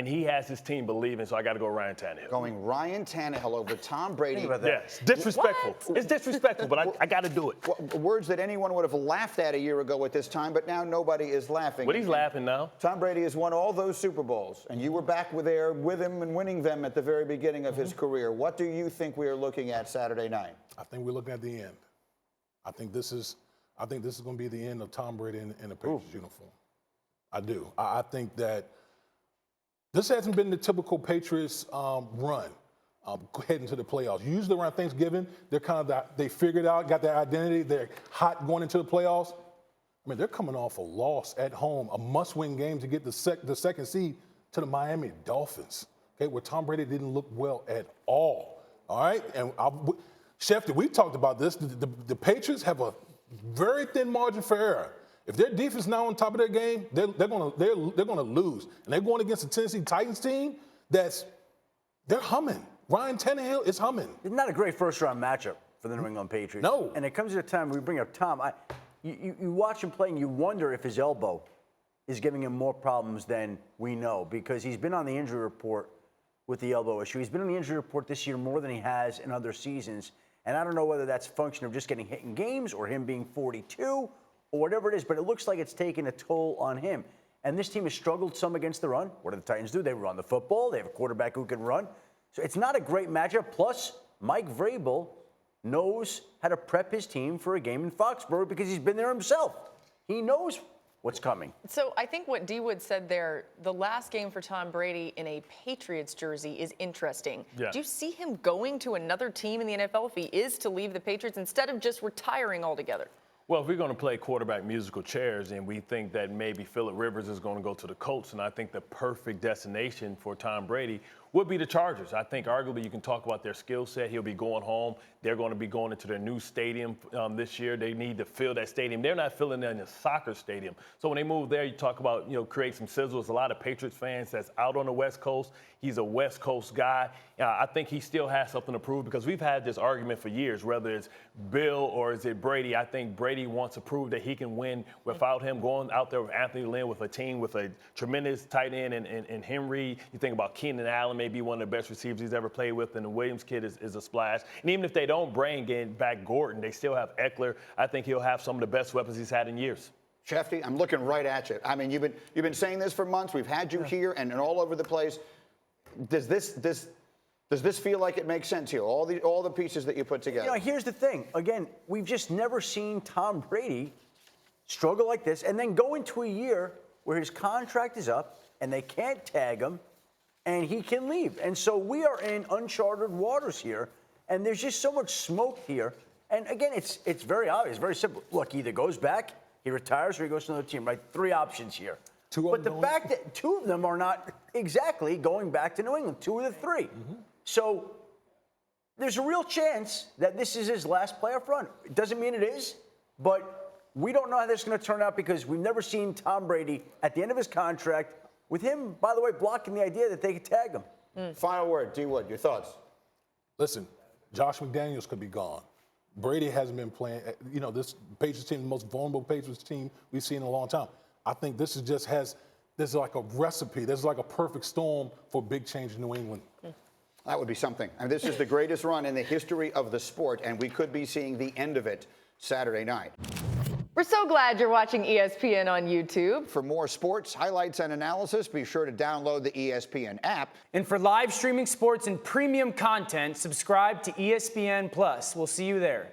And he has his team believing, so I got to go Ryan Tannehill. Going Ryan Tannehill over Tom Brady. Yes, disrespectful. What? It's disrespectful, but I got to do it. Words that anyone would have laughed at a year ago at this time, but now nobody is laughing. But he's laughing now. Tom Brady has won all those Super Bowls, and you were back there with him and winning them at the very beginning of his career. What do you think we are looking at Saturday night? I think we're looking at the end. I think this is going to be the end of Tom Brady in a Patriots uniform. I do. I think that this hasn't been the typical Patriots run heading to the playoffs. Usually around Thanksgiving, they figured out, got their identity, they're hot going into the playoffs. I mean, they're coming off a loss at home, a must-win game to get the second seed to the Miami Dolphins, okay, where Tom Brady didn't look well at all. All right, and Schefter, we talked about this. The Patriots have a very thin margin for error. If their defense now on top of their game, they're gonna lose, and they're going against the Tennessee Titans team they're humming. Ryan Tannehill is humming. It's not a great first-round matchup for the New England Patriots. No. And it comes at a time we bring up Tom. You watch him play, and you wonder if his elbow is giving him more problems than we know, because he's been on the injury report with the elbow issue. He's been on the injury report this year more than he has in other seasons, and I don't know whether that's a function of just getting hit in games or him being 42 or whatever it is, but it looks like it's taken a toll on him. And this team has struggled some against the run. What do the Titans do? They run the football. They have a quarterback who can run. So it's not a great matchup. Plus, Mike Vrabel knows how to prep his team for a game in Foxborough because he's been there himself. He knows what's coming. So I think what D. Wood said there, the last game for Tom Brady in a Patriots jersey is interesting. Yeah. Do you see him going to another team in the NFL if he is to leave the Patriots instead of just retiring altogether? Well, if we're going to play quarterback musical chairs and we think that maybe Phillip Rivers is going to go to the Colts, and I think the perfect destination for Tom Brady would be the Chargers. I think arguably you can talk about their skill set. He'll be going home. They're going to be going into their new stadium this year. They need to fill that stadium. They're not filling it in a soccer stadium. So when they move there, you talk about, create some sizzles. A lot of Patriots fans that's out on the West Coast. He's a West Coast guy. I think he still has something to prove because we've had this argument for years, whether it's Bill or is it Brady. I think Brady wants to prove that he can win without him going out there with Anthony Lynn, with a team with a tremendous tight end and Henry. You think about Keenan Allen, maybe one of the best receivers he's ever played with, and the Williams kid is a splash. And even if they don't bring back Gordon, they still have Eckler. I think he'll have some of the best weapons he's had in years. Shefty, I'm looking right at you. I mean, you've been saying this for months. We've had you here and all over the place. Does this feel like it makes sense here? All the pieces that you put together. Here's the thing. Again, we've just never seen Tom Brady struggle like this and then go into a year where his contract is up and they can't tag him and he can leave. And so we are in uncharted waters here, and there's just so much smoke here. And again, it's very obvious, very simple. Look, he either goes back, he retires, or he goes to another team, right? 3 options here. But the fact that 2 of them are not exactly going back to New England, 2 of the 3. Mm-hmm. So there's a real chance that this is his last playoff run. It doesn't mean it is, but we don't know how this is going to turn out because we've never seen Tom Brady at the end of his contract with him, by the way, blocking the idea that they could tag him. Final word, D. Wood, your thoughts? Listen, Josh McDaniels could be gone. Brady hasn't been playing. This Patriots team, the most vulnerable Patriots team we've seen in a long time. I think this is like a recipe. This is like a perfect storm for big change in New England. That would be something. And this is the greatest run in the history of the sport, and we could be seeing the end of it Saturday night. We're so glad you're watching ESPN on YouTube. For more sports, highlights, and analysis, be sure to download the ESPN app. And for live streaming sports and premium content, subscribe to ESPN Plus. We'll see you there.